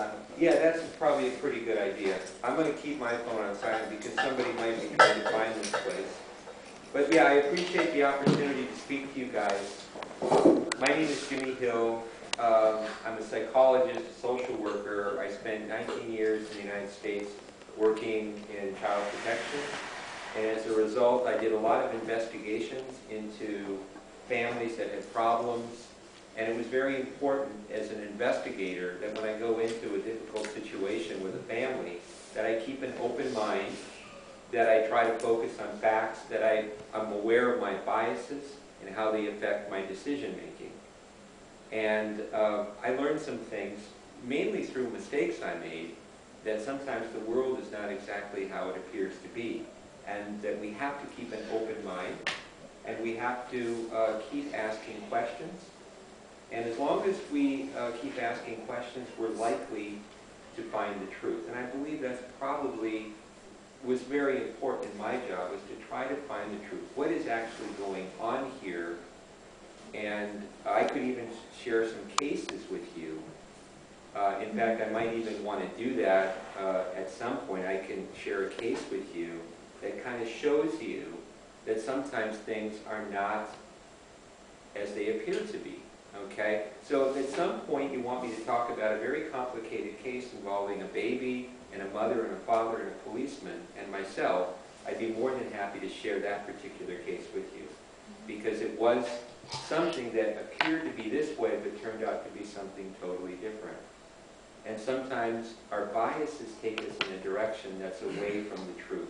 silent. Yeah, that's probably a pretty good idea. I'm going to keep my phone on silent because somebody might be trying to find this place. But yeah, I appreciate the opportunity to speak to you guys. My name is Jimmy Hill. I'm a psychologist, a social worker. I spent 19 years in the United States working in child protection. And as a result, I did a lot of investigations into families that had problems. And it was very important as an investigator that when I go into a difficult situation with a family, that I keep an open mind, that I try to focus on facts, that I'm aware of my biases and how they affect my decision making. And I learned some things, mainly through mistakes I made, that sometimes the world is not exactly how it appears to be. And that we have to keep an open mind, and we have to keep asking questions. And as long as we keep asking questions, we're likely to find the truth. And I believe that's probably was very important in my job, was to try to find the truth. What is actually going on here? And I could even share some cases with you. In fact, I might even want to do that at some point. I can share a case with you that kind of shows you that sometimes things are not as they appear to be. Okay? So if at some point you want me to talk about a very complicated case involving a baby and a mother and a father and a policeman and myself, I'd be more than happy to share that particular case with you. Because it was something that appeared to be this way but turned out to be something totally different. And sometimes our biases take us in a direction that's away from the truth.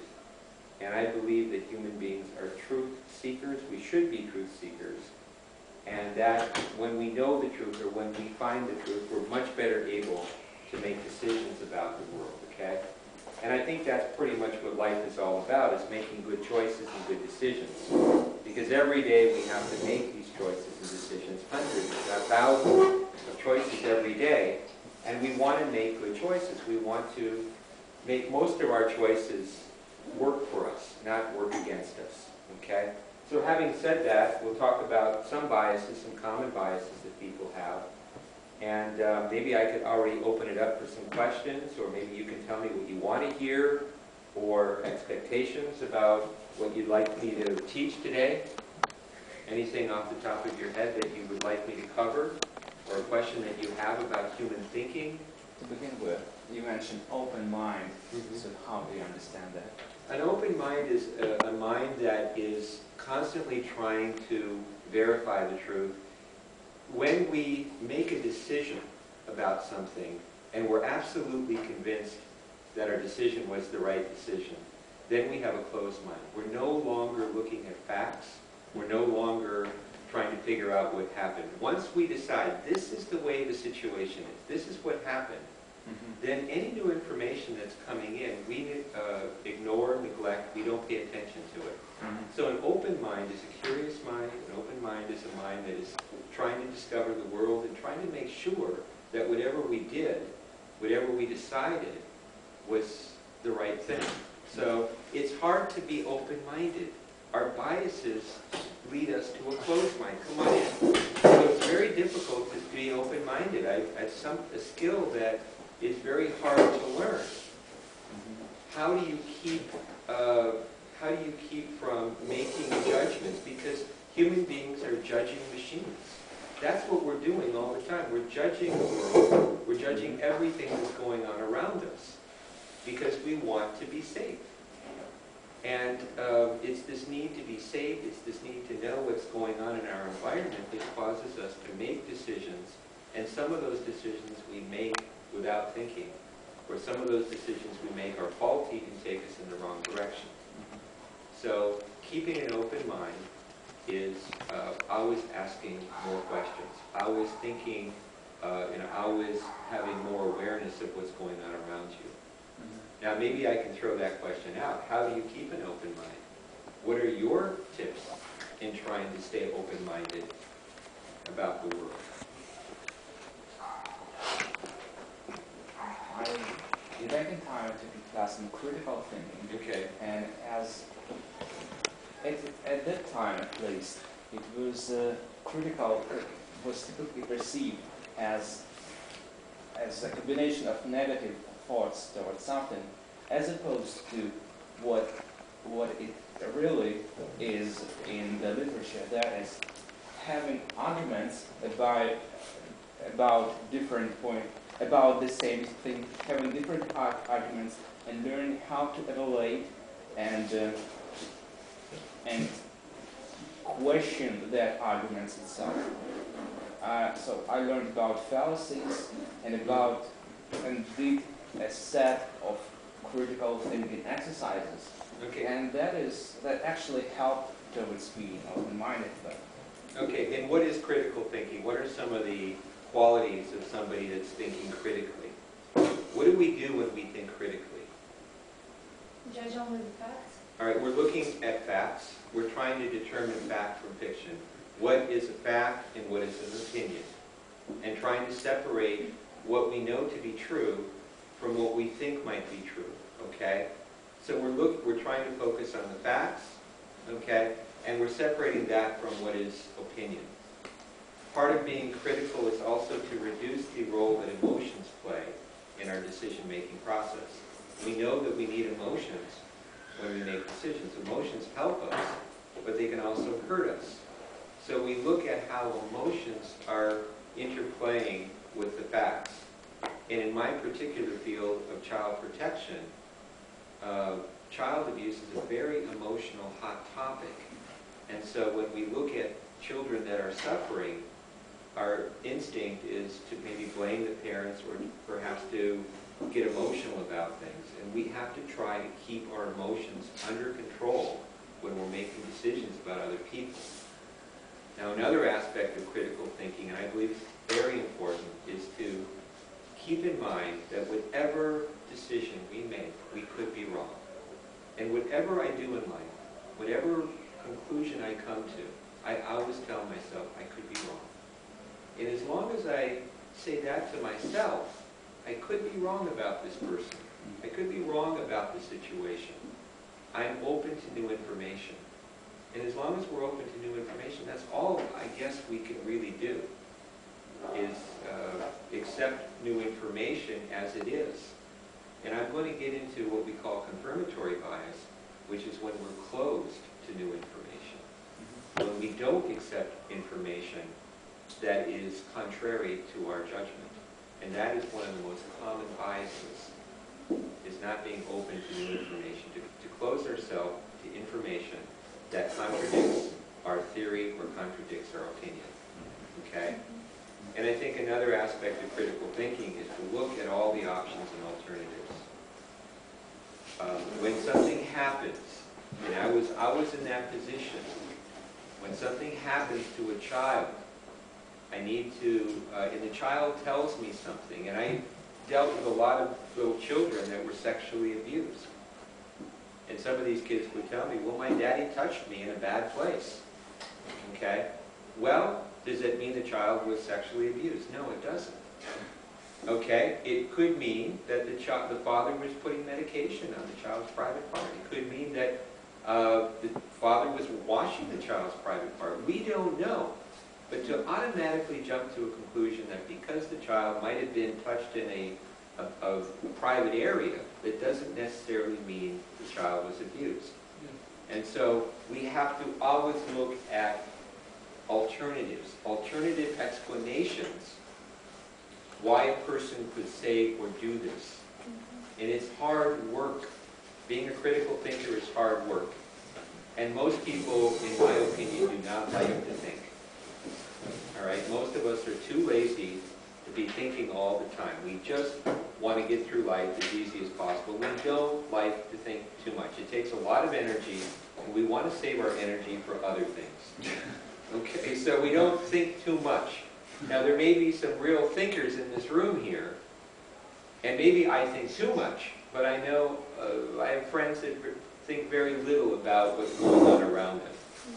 And I believe that human beings are truth seekers. We should be truth seekers. And that when we know the truth, or when we find the truth, we're much better able to make decisions about the world, okay? And I think that's pretty much what life is all about, is making good choices and good decisions. Because every day we have to make these choices and decisions, hundreds, if not thousands of choices every day. And we want to make good choices. We want to make most of our choices work for us, not work against us, okay? So having said that, we'll talk about some biases, some common biases that people have. And maybe I could already open it up for some questions, or maybe you can tell me what you want to hear, or expectations about what you'd like me to teach today. Anything off the top of your head that you would like me to cover, or a question that you have about human thinking? To begin with, you mentioned open mind. So how do you understand that? An open mind is a mind that is constantly trying to verify the truth. When we make a decision about something and we're absolutely convinced that our decision was the right decision, then we have a closed mind. We're no longer looking at facts. We're no longer trying to figure out what happened. Once we decide this is the way the situation is, this is what happened, then any new information that's coming in, we ignore, neglect, we don't pay attention to it. So an open mind is a curious mind. An open mind is a mind that is trying to discover the world and trying to make sure that whatever we did, whatever we decided, was the right thing. So it's hard to be open-minded. Our biases lead us to a closed mind. Come on in. So it's very difficult to be open-minded. It's a skill that is very hard to learn. How do you keep from making judgments? Because human beings are judging machines. That's what we're doing all the time. We're judging the world. We're judging everything that's going on around us because we want to be safe. And it's this need to be safe, it's this need to know what's going on in our environment that causes us to make decisions. And some of those decisions we make without thinking, or some of those decisions we make are faulty and take us in the wrong direction. So keeping an open mind is always asking more questions, always thinking, always having more awareness of what's going on around you. Now maybe I can throw that question out. How do you keep an open mind? What are your tips in trying to stay open-minded about the world? Back in time, I took a class in critical thinking. Okay. And at that time, at least, it was critical was typically perceived as as a combination of negative thoughts towards something, as opposed to what it really is in the literature, that is having arguments about different point, about the same thing, having different arguments, and learning how to evaluate and question that arguments itself. So I learned about fallacies and did a set of critical thinking exercises. Okay. And that actually helped towards being open-minded. Okay, and what is critical thinking? What are some of the qualities of somebody that's thinking critically? What do we do when we think critically? Judge only the facts. All right, we're looking at facts. We're trying to determine fact from fiction. What is a fact and what is an opinion? And trying to separate what we know to be true from what we think might be true, okay? So we're trying to focus on the facts, okay? And we're separating that from what is opinion. Part of being critical is also to reduce the role that emotions play in our decision-making process. We know that we need emotions when we make decisions. Emotions help us, but they can also hurt us. So we look at how emotions are interplaying with the facts. And in my particular field of child protection, child abuse is a very emotional, hot topic. And so when we look at children that are suffering, our instinct is to maybe blame the parents or perhaps to get emotional about things. And we have to try to keep our emotions under control when we're making decisions about other people. Now, another aspect of critical thinking, and I believe it's very important, is to keep in mind that whatever decision we make, we could be wrong. And whatever I do in life, whatever conclusion I come to, I always tell myself I could be wrong. And as long as I say that to myself, I could be wrong about this person. I could be wrong about the situation. I'm open to new information. And as long as we're open to new information, that's all I guess we can really do, is accept new information as it is. And I'm going to get into what we call confirmatory bias, which is when we're closed to new information. When we don't accept information that is contrary to our judgment. And that is one of the most common biases, is not being open to new information, to close ourselves to information that contradicts our theory or contradicts our opinion. Okay? And I think another aspect of critical thinking is to look at all the options and alternatives. When something happens, and I was in that position, when something happens to a child, I need to, and the child tells me something, and I dealt with a lot of little children that were sexually abused. And some of these kids would tell me, well, my daddy touched me in a bad place. Okay? Well, does that mean the child was sexually abused? No, it doesn't. Okay? It could mean that the father was putting medication on the child's private part. It could mean that the father was washing the child's private part. We don't know. But to automatically jump to a conclusion that because the child might have been touched in a private area, that doesn't necessarily mean the child was abused. And so we have to always look at alternatives, alternative explanations why a person could say or do this. And it's hard work. Being a critical thinker is hard work. And most people, in my opinion, do not like to think. All right? Most of us are too lazy to be thinking all the time. We just want to get through life as easy as possible. We don't like to think too much. It takes a lot of energy, and we want to save our energy for other things. Okay, so we don't think too much. Now, there may be some real thinkers in this room here, and maybe I think too much, but I know I have friends that think very little about what's going on around them.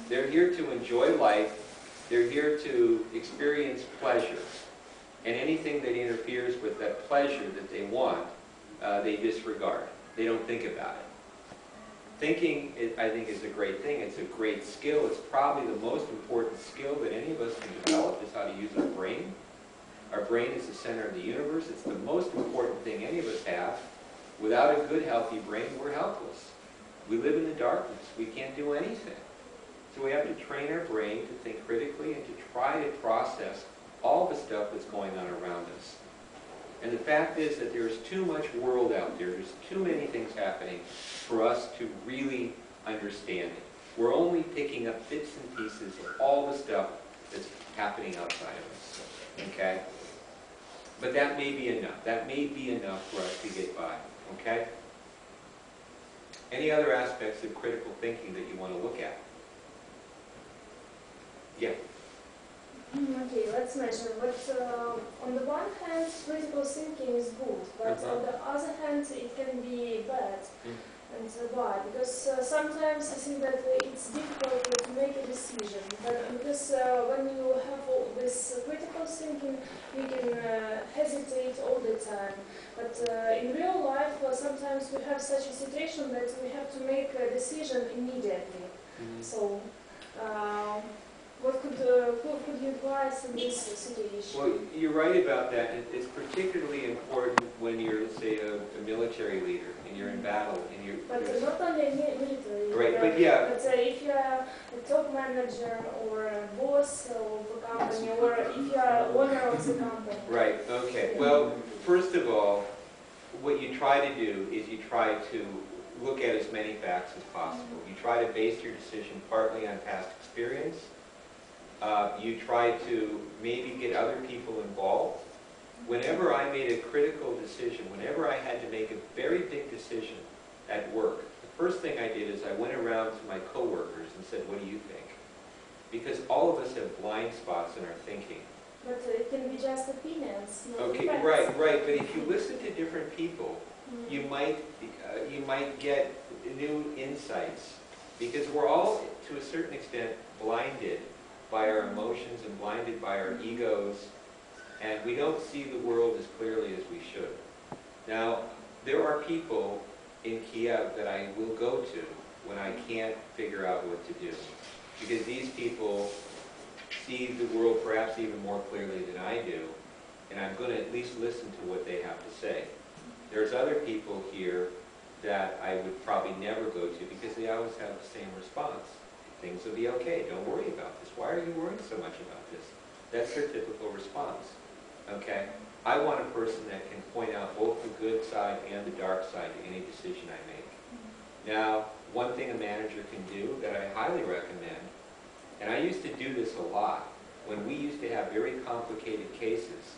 They're here to enjoy life. They're here to experience pleasure. And anything that interferes with that pleasure that they want, they disregard. They don't think about it. Thinking, I think, is a great thing. It's a great skill. It's probably the most important skill that any of us can develop, is how to use our brain. Our brain is the center of the universe. It's the most important thing any of us have. Without a good, healthy brain, we're helpless. We live in the darkness. We can't do anything. So we have to train our brain to think critically and to try to process all the stuff that's going on around us. And the fact is that there's too much world out there. There's too many things happening for us to really understand it. We're only picking up bits and pieces of all the stuff that's happening outside of us. Okay? But that may be enough. That may be enough for us to get by. Okay? Any other aspects of critical thinking that you want to look at? Yeah. Okay, let's mention. But on the one hand, critical thinking is good, but on the other hand, it can be bad. And why? Because sometimes I think that it's difficult to make a decision. But because when you have this critical thinking, you can hesitate all the time. But in real life, sometimes we have such a situation that we have to make a decision immediately. So. Who could you advise in this situation? Well, you're right about that. It's particularly important when you're, let's say, a military leader and you're in battle. And you're not only military. Right, but yeah. But if you're a top manager or a boss of a company, or if you're owner of the company. Right, okay. Yeah. Well, first of all, what you try to do is you try to look at as many facts as possible. You try to base your decision partly on past experience. You try to maybe get other people involved. Whenever I made a critical decision, whenever I had to make a very big decision at work, the first thing I did is I went around to my coworkers and said, what do you think? Because all of us have blind spots in our thinking. But it can be just opinions. Okay, right. But if you listen to different people, you might get new insights, because we're all, to a certain extent, blinded by our emotions and blinded by our egos, and we don't see the world as clearly as we should. Now, there are people in Kyiv that I will go to when I can't figure out what to do, because these people see the world perhaps even more clearly than I do, and I'm going to at least listen to what they have to say. There's other people here that I would probably never go to because they always have the same response. Things will be okay. Don't worry about this. Why are you worrying so much about this? That's their typical response. Okay? I want a person that can point out both the good side and the dark side to any decision I make. Now, one thing a manager can do that I highly recommend, and I used to do this a lot, when we used to have very complicated cases,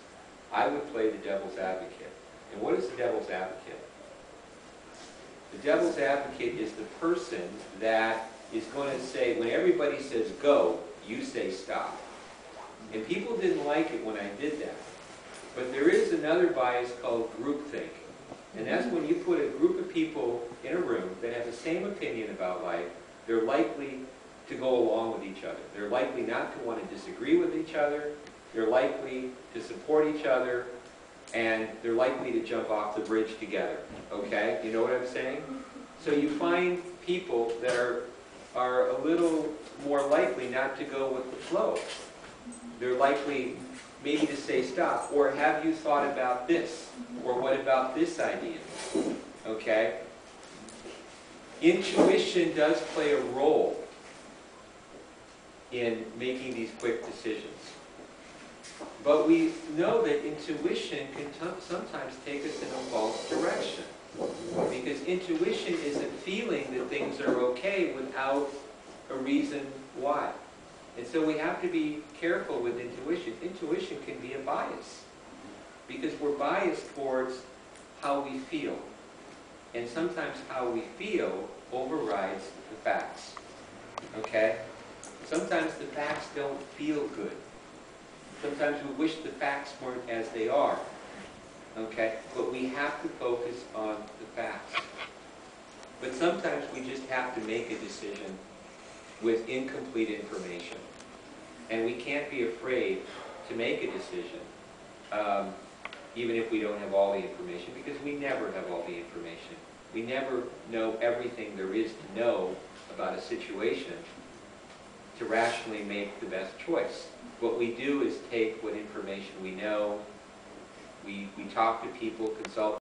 I would play the devil's advocate. And what is the devil's advocate? The devil's advocate is the person that is going to say, when everybody says go, you say stop. And people didn't like it when I did that. But there is another bias called groupthink. And that's when you put a group of people in a room that have the same opinion about life, they're likely to go along with each other. They're likely not to want to disagree with each other. They're likely to support each other. And they're likely to jump off the bridge together. Okay? You know what I'm saying? So you find people that are a little more likely not to go with the flow. They're likely maybe to say stop, or have you thought about this? Or what about this idea? Okay? Intuition does play a role in making these quick decisions. But we know that intuition can sometimes take us in a false direction. Because intuition is a feeling that things are okay without a reason why. And so we have to be careful with intuition. Intuition can be a bias, because we're biased towards how we feel. And sometimes how we feel overrides the facts. Okay? Sometimes the facts don't feel good. Sometimes we wish the facts weren't as they are. Okay? But we have to focus on the facts. But sometimes we just have to make a decision with incomplete information. And we can't be afraid to make a decision, even if we don't have all the information, because we never have all the information. We never know everything there is to know about a situation. to rationally make the best choice. What we do is take what information we know, we talk to people, consult